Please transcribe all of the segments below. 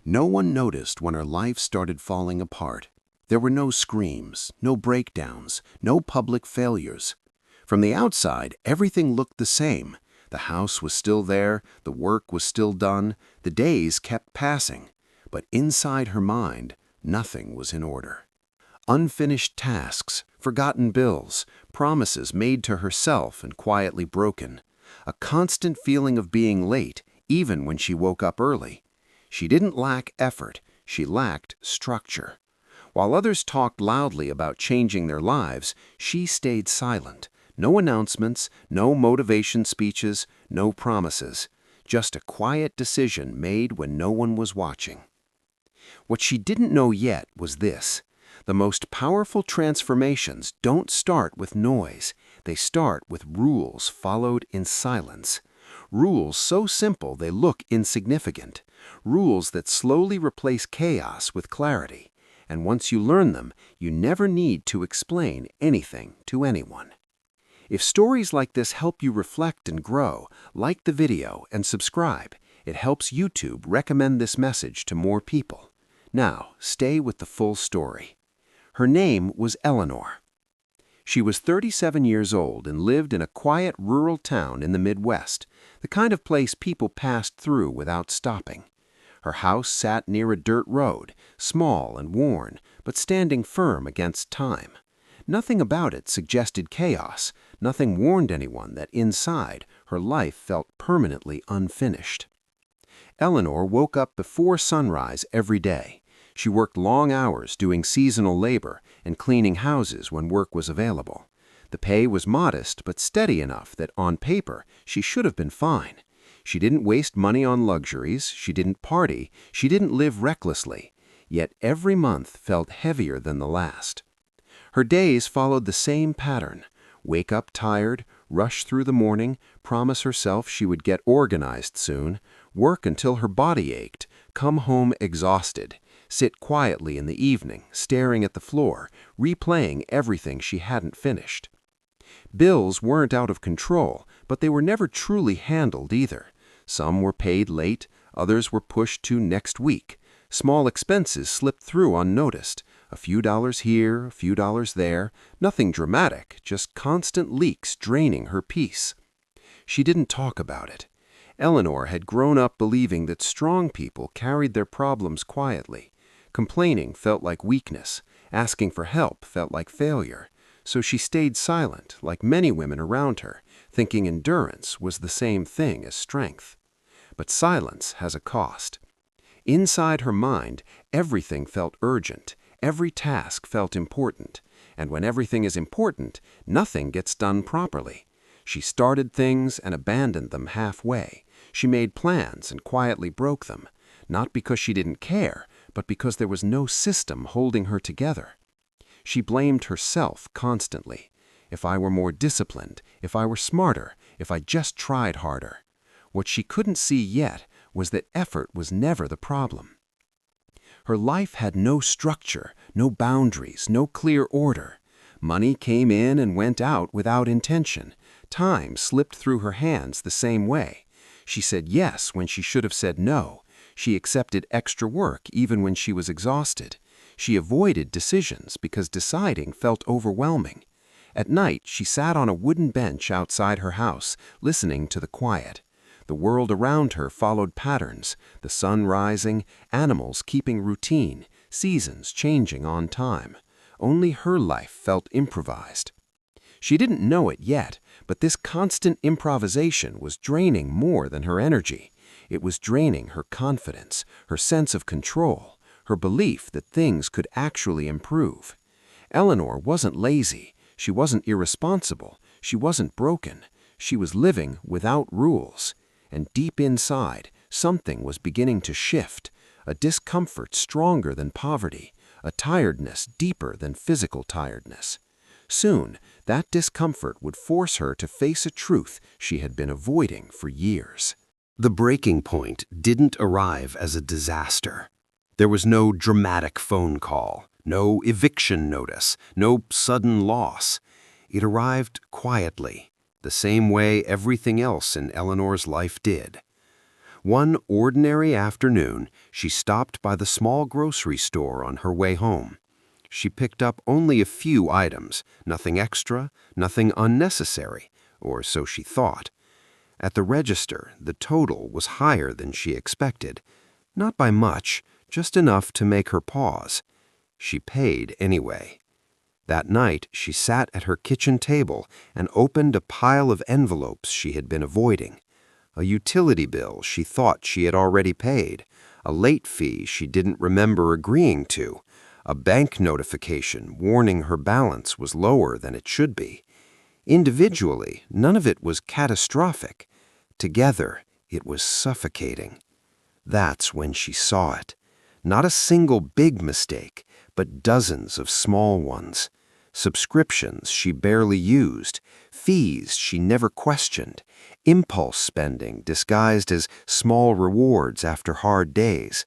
No one noticed when her life started falling apart. There were no screams, no breakdowns, no public failures. From the outside, everything looked the same. The house was still there, the work was still done, the days kept passing. But inside her mind, nothing was in order. Unfinished tasks, forgotten bills, promises made to herself and quietly broken. A constant feeling of being late, even when she woke up early. She didn't lack effort, she lacked structure. While others talked loudly about changing their lives, she stayed silent. No announcements, no motivation speeches, no promises. Just a quiet decision made when no one was watching. What she didn't know yet was this: the most powerful transformations don't start with noise. They start with rules followed in silence. Rules so simple they look insignificant. Rules that slowly replace chaos with clarity. And once you learn them, you never need to explain anything to anyone. If stories like this help you reflect and grow, like the video and subscribe. It helps YouTube recommend this message to more people. Now, stay with the full story. Her name was Eleanor. She was 37 years old and lived in a quiet rural town in the Midwest, the kind of place people passed through without stopping. Her house sat near a dirt road, small and worn, but standing firm against time. Nothing about it suggested chaos. Nothing warned anyone that inside, her life felt permanently unfinished. Eleanor woke up before sunrise every day. She worked long hours doing seasonal labor and cleaning houses when work was available. The pay was modest but steady enough that on paper she should have been fine. She didn't waste money on luxuries, she didn't party, she didn't live recklessly. Yet every month felt heavier than the last. Her days followed the same pattern. Wake up tired, rush through the morning, promise herself she would get organized soon, work until her body ached, come home exhausted, sit quietly in the evening, staring at the floor, replaying everything she hadn't finished. Bills weren't out of control, but they were never truly handled either. Some were paid late, others were pushed to next week. Small expenses slipped through unnoticed. A few dollars here, a few dollars there. Nothing dramatic, just constant leaks draining her peace. She didn't talk about it. Eleanor had grown up believing that strong people carried their problems quietly. Complaining felt like weakness. Asking for help felt like failure. So she stayed silent, like many women around her, thinking endurance was the same thing as strength. But silence has a cost. Inside her mind, everything felt urgent. Every task felt important. And when everything is important, nothing gets done properly. She started things and abandoned them halfway. She made plans and quietly broke them. Not because she didn't care, but because there was no system holding her together. She blamed herself constantly. If I were more disciplined, if I were smarter, if I just tried harder. What she couldn't see yet was that effort was never the problem. Her life had no structure, no boundaries, no clear order. Money came in and went out without intention. Time slipped through her hands the same way. She said yes when she should have said no. She accepted extra work even when she was exhausted. She avoided decisions because deciding felt overwhelming. At night, she sat on a wooden bench outside her house, listening to the quiet. The world around her followed patterns, the sun rising, animals keeping routine, seasons changing on time. Only her life felt improvised. She didn't know it yet, but this constant improvisation was draining more than her energy. It was draining her confidence, her sense of control, her belief that things could actually improve. Eleanor wasn't lazy, she wasn't irresponsible, she wasn't broken. She was living without rules. And deep inside, something was beginning to shift, a discomfort stronger than poverty, a tiredness deeper than physical tiredness. Soon, that discomfort would force her to face a truth she had been avoiding for years. The breaking point didn't arrive as a disaster. There was no dramatic phone call, no eviction notice, no sudden loss. It arrived quietly, the same way everything else in Eleanor's life did. One ordinary afternoon, she stopped by the small grocery store on her way home. She picked up only a few items, nothing extra, nothing unnecessary, or so she thought. At the register, the total was higher than she expected. Not by much, just enough to make her pause. She paid anyway. That night, she sat at her kitchen table and opened a pile of envelopes she had been avoiding. A utility bill she thought she had already paid, a late fee she didn't remember agreeing to, a bank notification warning her balance was lower than it should be. Individually, none of it was catastrophic. Together, it was suffocating. That's when she saw it. Not a single big mistake, but dozens of small ones. Subscriptions she barely used, fees she never questioned, impulse spending disguised as small rewards after hard days.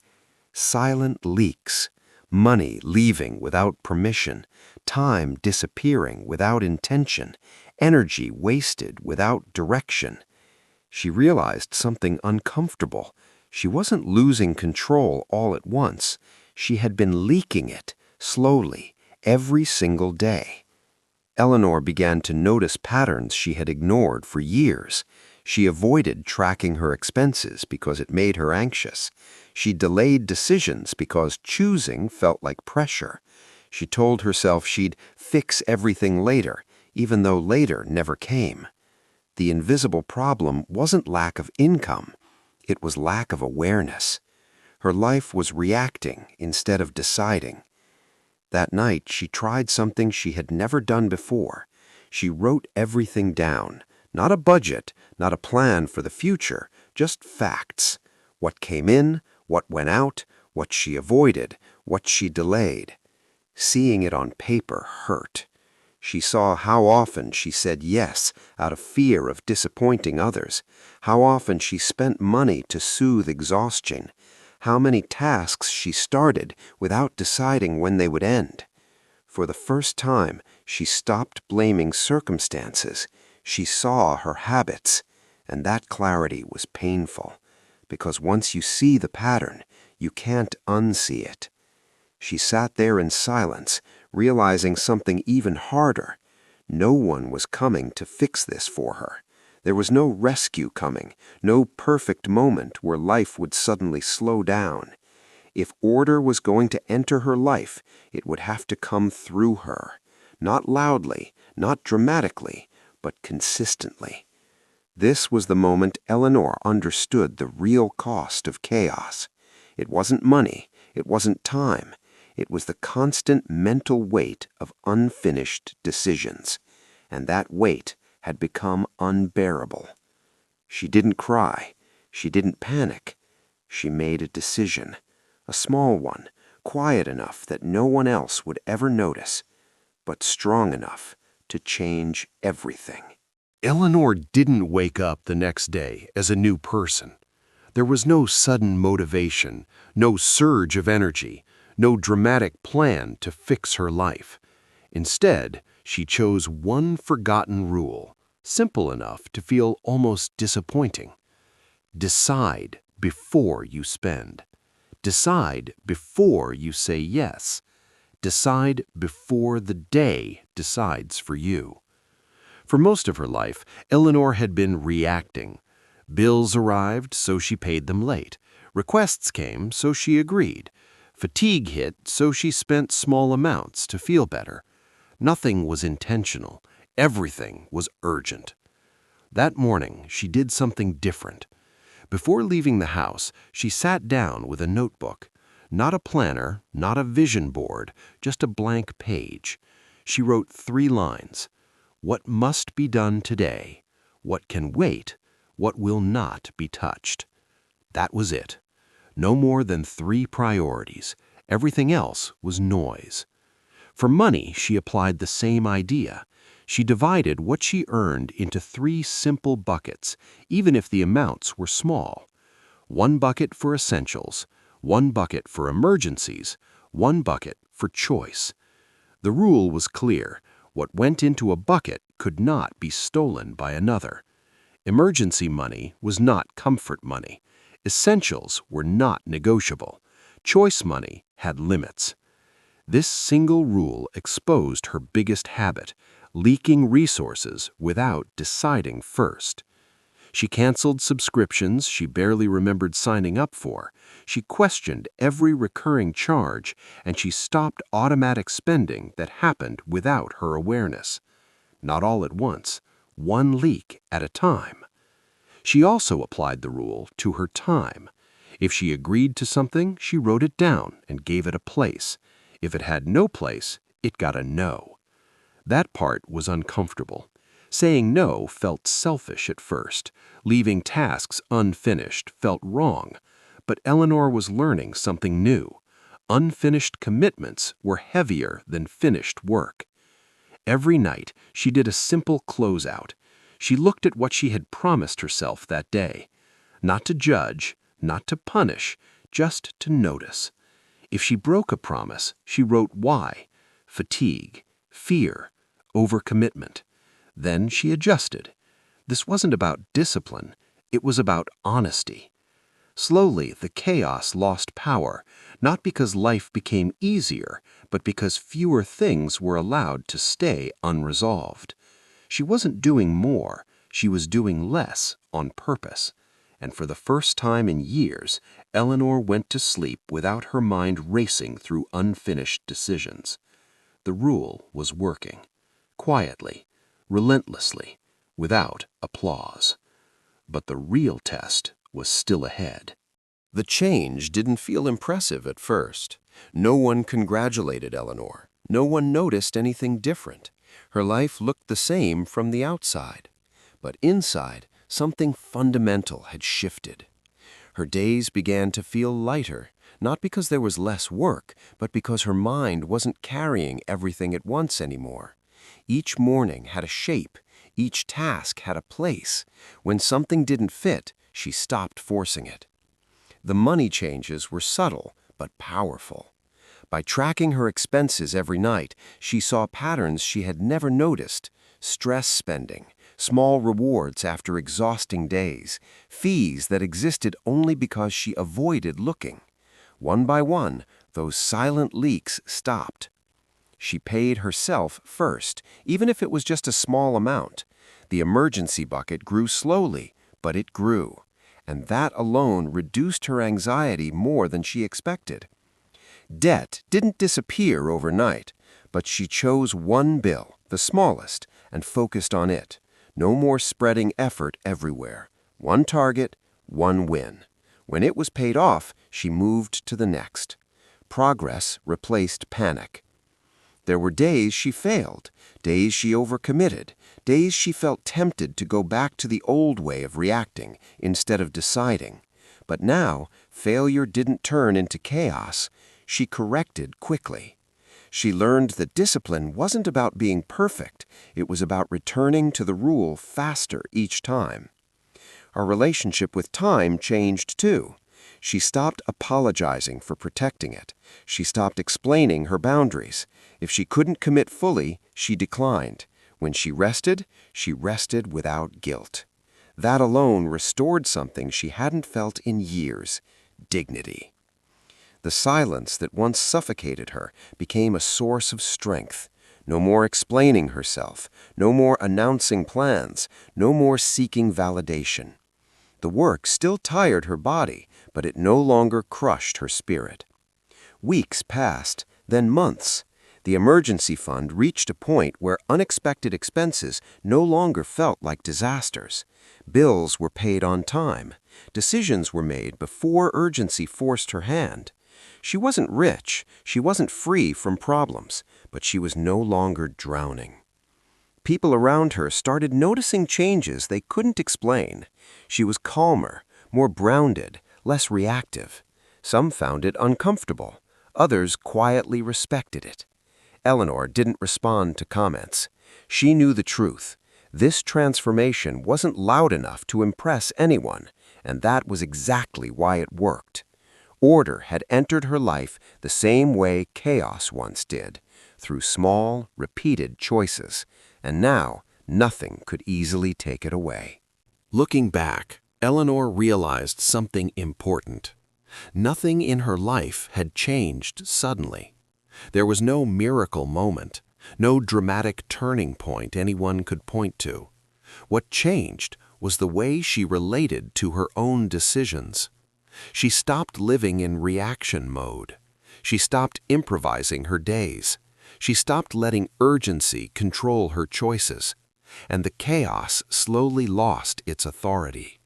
Silent leaks, money leaving without permission, time disappearing without intention, energy wasted without direction. She realized something uncomfortable. She wasn't losing control all at once. She had been leaking it, slowly, every single day. Eleanor began to notice patterns she had ignored for years. She avoided tracking her expenses because it made her anxious. She delayed decisions because choosing felt like pressure. She told herself she'd fix everything later, even though later never came. The invisible problem wasn't lack of income. It was lack of awareness. Her life was reacting instead of deciding. That night, she tried something she had never done before. She wrote everything down. Not a budget, not a plan for the future, just facts. What came in, what went out, what she avoided, what she delayed. Seeing it on paper hurt. She saw how often she said yes out of fear of disappointing others, how often she spent money to soothe exhaustion, how many tasks she started without deciding when they would end. For the first time, she stopped blaming circumstances. She saw her habits, and that clarity was painful, because once you see the pattern, you can't unsee it. She sat there in silence, realizing something even harder. No one was coming to fix this for her. There was no rescue coming, no perfect moment where life would suddenly slow down. If order was going to enter her life, it would have to come through her. Not loudly, not dramatically, but consistently. This was the moment Eleanor understood the real cost of chaos. It wasn't money, it wasn't time. It was the constant mental weight of unfinished decisions. And that weight had become unbearable. She didn't cry. She didn't panic. She made a decision. A small one, quiet enough that no one else would ever notice, but strong enough to change everything. Eleanor didn't wake up the next day as a new person. There was no sudden motivation, no surge of energy, no dramatic plan to fix her life. Instead, she chose one forgotten rule, simple enough to feel almost disappointing. Decide before you spend. Decide before you say yes. Decide before the day decides for you. For most of her life, Eleanor had been reacting. Bills arrived, so she paid them late. Requests came, so she agreed. Fatigue hit, so she spent small amounts to feel better. Nothing was intentional. Everything was urgent. That morning, she did something different. Before leaving the house, she sat down with a notebook. Not a planner, not a vision board, just a blank page. She wrote 3 lines. What must be done today? What can wait? What will not be touched? That was it. No more than 3 priorities. Everything else was noise. For money, she applied the same idea. She divided what she earned into 3 simple buckets, even if the amounts were small. 1 bucket for essentials, 1 bucket for emergencies, 1 bucket for choice. The rule was clear. What went into a bucket could not be stolen by another. Emergency money was not comfort money. Essentials were not negotiable. Choice money had limits. This single rule exposed her biggest habit, leaking resources without deciding first. She canceled subscriptions she barely remembered signing up for. She questioned every recurring charge, and she stopped automatic spending that happened without her awareness. Not all at once, one leak at a time. She also applied the rule to her time. If she agreed to something, she wrote it down and gave it a place. If it had no place, it got a no. That part was uncomfortable. Saying no felt selfish at first. Leaving tasks unfinished felt wrong. But Eleanor was learning something new. Unfinished commitments were heavier than finished work. Every night, she did a simple closeout. She looked at what she had promised herself that day. Not to judge, not to punish, just to notice. If she broke a promise, she wrote why: fatigue, fear, overcommitment. Then she adjusted. This wasn't about discipline, it was about honesty. Slowly, the chaos lost power, not because life became easier, but because fewer things were allowed to stay unresolved. She wasn't doing more, she was doing less on purpose. And for the first time in years, Eleanor went to sleep without her mind racing through unfinished decisions. The rule was working. Quietly, relentlessly, without applause. But the real test was still ahead. The change didn't feel impressive at first. No one congratulated Eleanor. No one noticed anything different. Her life looked the same from the outside. But inside, something fundamental had shifted. Her days began to feel lighter, not because there was less work, but because her mind wasn't carrying everything at once anymore. Each morning had a shape. Each task had a place. When something didn't fit, she stopped forcing it. The money changes were subtle but powerful. By tracking her expenses every night, she saw patterns she had never noticed: stress spending, small rewards after exhausting days, fees that existed only because she avoided looking. One by one, those silent leaks stopped. She paid herself first, even if it was just a small amount. The emergency bucket grew slowly, but it grew. And that alone reduced her anxiety more than she expected. Debt didn't disappear overnight, but she chose one bill, the smallest, and focused on it. No more spreading effort everywhere. One target, one win. When it was paid off, she moved to the next. Progress replaced panic. There were days she failed, days she overcommitted, days she felt tempted to go back to the old way of reacting instead of deciding. But now, failure didn't turn into chaos. She corrected quickly. She learned that discipline wasn't about being perfect. It was about returning to the rule faster each time. Our relationship with time changed too. She stopped apologizing for protecting it. She stopped explaining her boundaries. If she couldn't commit fully, she declined. When she rested without guilt. That alone restored something she hadn't felt in years: dignity. The silence that once suffocated her became a source of strength. No more explaining herself, no more announcing plans, no more seeking validation. The work still tired her body, but it no longer crushed her spirit. Weeks passed, then months. The emergency fund reached a point where unexpected expenses no longer felt like disasters. Bills were paid on time. Decisions were made before urgency forced her hand. She wasn't rich, she wasn't free from problems, but she was no longer drowning. People around her started noticing changes they couldn't explain. She was calmer, more grounded, less reactive. Some found it uncomfortable. Others quietly respected it. Eleanor didn't respond to comments. She knew the truth. This transformation wasn't loud enough to impress anyone, and that was exactly why it worked. Order had entered her life the same way chaos once did, through small, repeated choices, and now nothing could easily take it away. Looking back, Eleanor realized something important. Nothing in her life had changed suddenly. There was no miracle moment, no dramatic turning point anyone could point to. What changed was the way she related to her own decisions. She stopped living in reaction mode. She stopped improvising her days. She stopped letting urgency control her choices. And the chaos slowly lost its authority.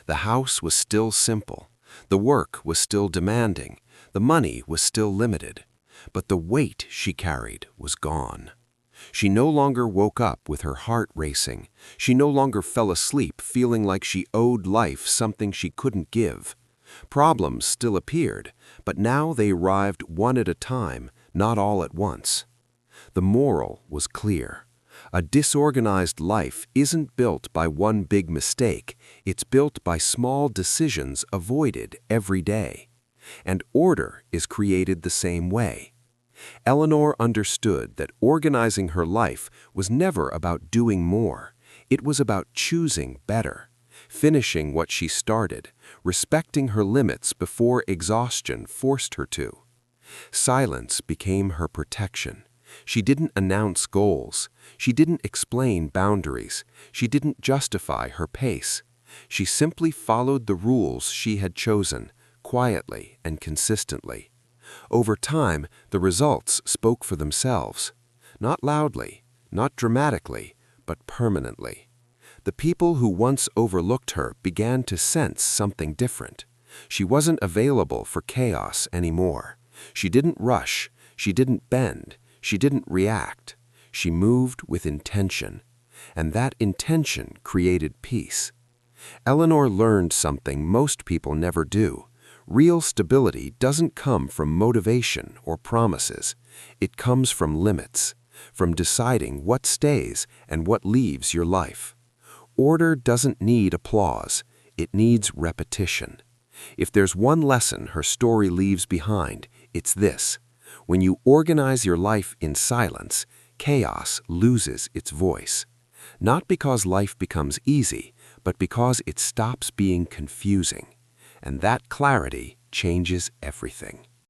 The house was still simple. The work was still demanding. The money was still limited. But the weight she carried was gone. She no longer woke up with her heart racing. She no longer fell asleep feeling like she owed life something she couldn't give. Problems still appeared, but now they arrived one at a time, not all at once. The moral was clear. A disorganized life isn't built by one big mistake, it's built by small decisions avoided every day. And order is created the same way. Eleanor understood that organizing her life was never about doing more. It was about choosing better, finishing what she started, respecting her limits before exhaustion forced her to. Silence became her protection. She didn't announce goals. She didn't explain boundaries. She didn't justify her pace. She simply followed the rules she had chosen, quietly and consistently. Over time, the results spoke for themselves. Not loudly, not dramatically, but permanently. The people who once overlooked her began to sense something different. She wasn't available for chaos anymore. She didn't rush. She didn't bend. She didn't react. She moved with intention. And that intention created peace. Eleanor learned something most people never do. Real stability doesn't come from motivation or promises. It comes from limits, from deciding what stays and what leaves your life. Order doesn't need applause. It needs repetition. If there's one lesson her story leaves behind, it's this. When you organize your life in silence, chaos loses its voice. Not because life becomes easy, but because it stops being confusing. And that clarity changes everything.